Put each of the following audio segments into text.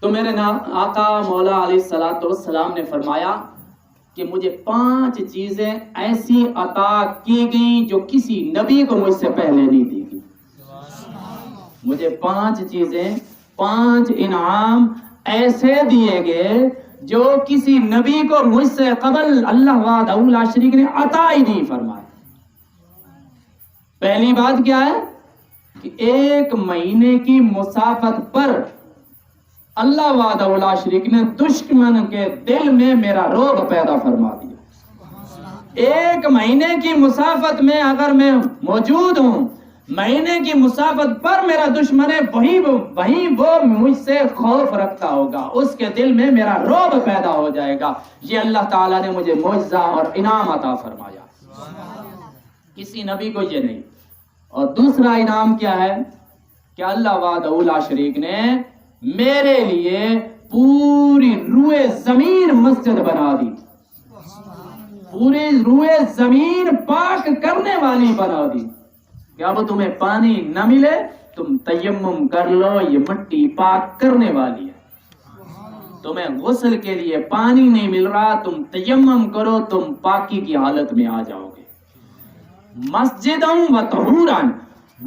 تو میرے آقا مولا علیہ الصلوۃ والسلام نے فرمایا کہ مجھے 5 چیزیں ایسی عطا کی گئیں جو کسی نبی کو مجھ سے پہلے نہیں دی گئی. مجھے 5 چیزیں، 5 انعام ایسے دیے گئے جو کسی نبی کو مجھ سے قبل اللہ وحدہ لا شریک نے عطا ہی نہیں فرمایا. پہلی بات کیا ہے کہ 1 مہینے کی مسافت پر اللہ وحدہ لا شریک نے دشمن کے دل میں میرا رعب پیدا فرما دیا. 1 مہینے کی مسافت میں اگر میں موجود ہوں، مہینے کی مسافت پر میرا دشمن ہے، وہی وہ مجھ سے خوف رکھتا ہوگا، اس کے دل میں میرا رعب پیدا ہو جائے گا. یہ اللہ تعالیٰ نے مجھے معجزہ اور انعام عطا فرمایا، کسی نبی کو یہ نہیں. اور دوسرا انعام کیا ہے کہ اللہ وحدہ لا شریک نے میرے لیے پوری روئے زمین مسجد بنا دی، پوری روئے زمین پاک کرنے والی بنا دی. کہ اب تمہیں پانی نہ ملے تم تیمم کر لو، یہ مٹی پاک کرنے والی ہے. تمہیں غسل کے لیے پانی نہیں مل رہا، تم تیمم کرو، تم پاکی کی حالت میں آ جاؤ گے. مسجداً و طہوراً،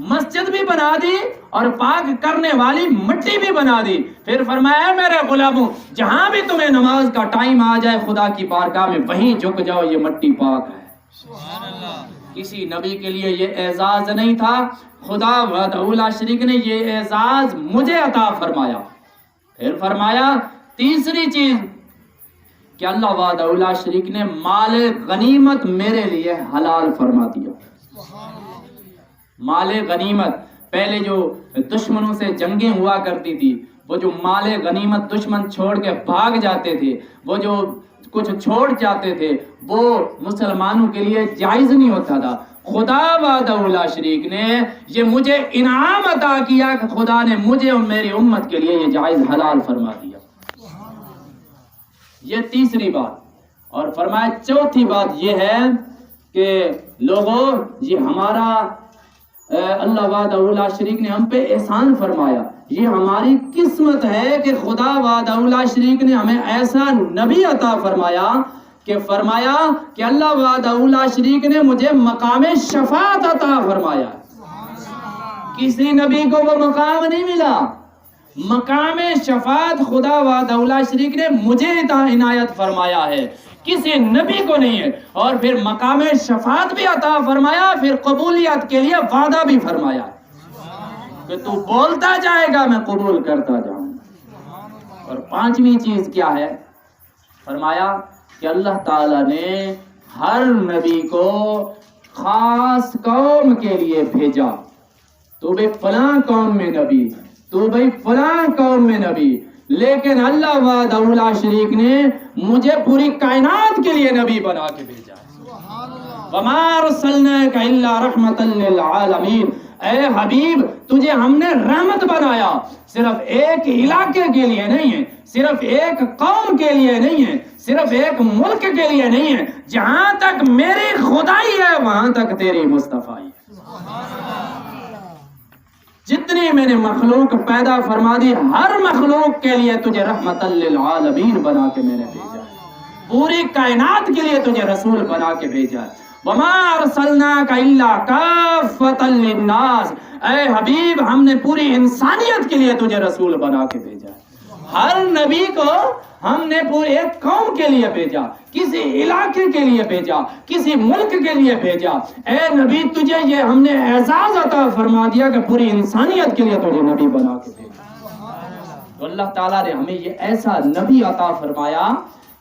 مسجد بھی بنا دی اور پاک کرنے والی مٹی بھی بنا دی. پھر فرمایا میرے غلاموں، جہاں بھی تمہیں نماز کا ٹائم آ جائے خدا کی بارگاہ میں وہیں جھک جاؤ، یہ مٹی پاک ہے. کسی نبی کے لیے یہ اعزاز نہیں تھا، خدا وحدہ لا شریک نے یہ اعزاز مجھے عطا فرمایا. پھر فرمایا تیسری چیز کہ اللہ وحدہ لا شریک نے مال غنیمت میرے لیے حلال فرما دیا. مال غنیمت، پہلے جو دشمنوں سے جنگیں ہوا کرتی تھی، وہ جو مال غنیمت دشمن چھوڑ کے بھاگ جاتے تھے، وہ جو کچھ چھوڑ جاتے تھے، وہ مسلمانوں کے لیے جائز نہیں ہوتا تھا. خدا وحدہ لا شریک نے یہ مجھے انعام عطا کیا کہ خدا نے مجھے اور میری امت کے لیے یہ جائز حلال فرما دیا. یہ تیسری بات. اور فرمایا چوتھی بات یہ ہے کہ لوگوں، یہ ہمارا اللہ وحدہ لا شریک نے ہم پہ احسان فرمایا، یہ ہماری قسمت ہے کہ خدا وحدہ لا شریک نے ہمیں ایسا نبی عطا فرمایا کہ اللہ وحدہ لا شریک نے مجھے مقام شفاعت عطا فرمایا. کسی نبی کو وہ مقام نہیں ملا. مقام شفاعت خدا وحدہ لا شریک نے مجھے عنایت فرمایا ہے، کسی نبی کو نہیں ہے. اور پھر مقام شفاعت بھی عطا فرمایا، پھر قبولیت کے لیے وعدہ بھی فرمایا کہ تو بولتا جائے گا میں قبول کرتا جاؤں. اور 5ویں چیز کیا ہے؟ فرمایا کہ اللہ تعالیٰ نے ہر نبی کو خاص قوم کے لیے بھیجا. تو بھئی فلاں قوم میں نبی، تو بھئی فلاں قوم میں نبی، لیکن اللہ وحدہ لا شریک نے مجھے پوری کائنات کے لیے نبی بنا کے بھیجا. وَمَا أَرْسَلْنَاكَ إِلَّا رَحْمَةً لِّلْعَالَمِينَ، اے حبیب تجھے ہم نے رحمت بنایا، صرف ایک علاقے کے لیے نہیں ہے، صرف ایک قوم کے لیے نہیں ہے، صرف ایک ملک کے لیے نہیں ہے. جہاں تک میری خدائی ہے وہاں تک تیری مصطفیٰ. جتنی میں نے مخلوق پیدا فرما دی، ہر مخلوق کے لیے تجھے رحمت للعالمین بنا کے میں نے بھیجا، پوری کائنات کے لیے تجھے رسول بنا کے بھیجا. وَمَا أَرْسَلْنَاكَ إِلَّا كَافَّةً لِلنَّاسِ، اے حبیب ہم نے پوری انسانیت کے لیے تجھے رسول بنا کے بھیجا. ہر نبی کو ہم نے پورے ایک قوم کے لیے بھیجا، کسی علاقے کے لیے بھیجا، کسی ملک کے لیے بھیجا. اے نبی تجھے یہ ہم نے اعزاز عطا فرما دیا کہ پوری انسانیت کے لیے تجھے نبی بنا کے بھیجا. تو اللہ تعالیٰ نے ہمیں یہ ایسا نبی عطا فرمایا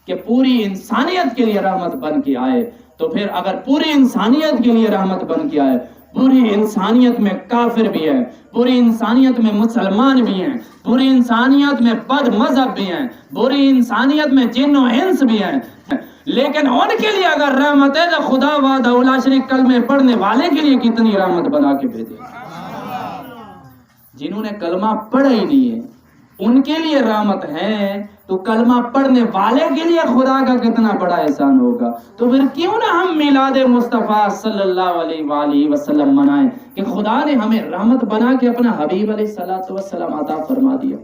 کہ پوری انسانیت کے لیے رحمت بن کے آئے. تو پھر اگر پوری انسانیت کے لیے رحمت بن کے آئے، پوری انسانیت میں کافر بھی ہے، پوری انسانیت میں مسلمان بھی ہیں، پوری انسانیت میں بد مذہب بھی ہیں، پوری انسانیت میں جن و انس بھی ہیں، لیکن ان کے لیے اگر رحمت ہے تو خدا وحدہ لا شریک کلمے پڑھنے والے کے لیے کتنی رحمت بنا کے بھیجے. جنہوں نے کلمہ پڑھا ہی نہیں ہے ان کے لیے رحمت ہے، تو کلمہ پڑھنے والے کے لیے خدا کا کتنا بڑا احسان ہوگا. تو پھر کیوں نہ ہم میلاد مصطفیٰ صلی اللہ علیہ وآلہ وسلم منائیں کہ خدا نے ہمیں رحمت بنا کے اپنا حبیب علیہ الصلوۃ والسلام عطا فرما دیا.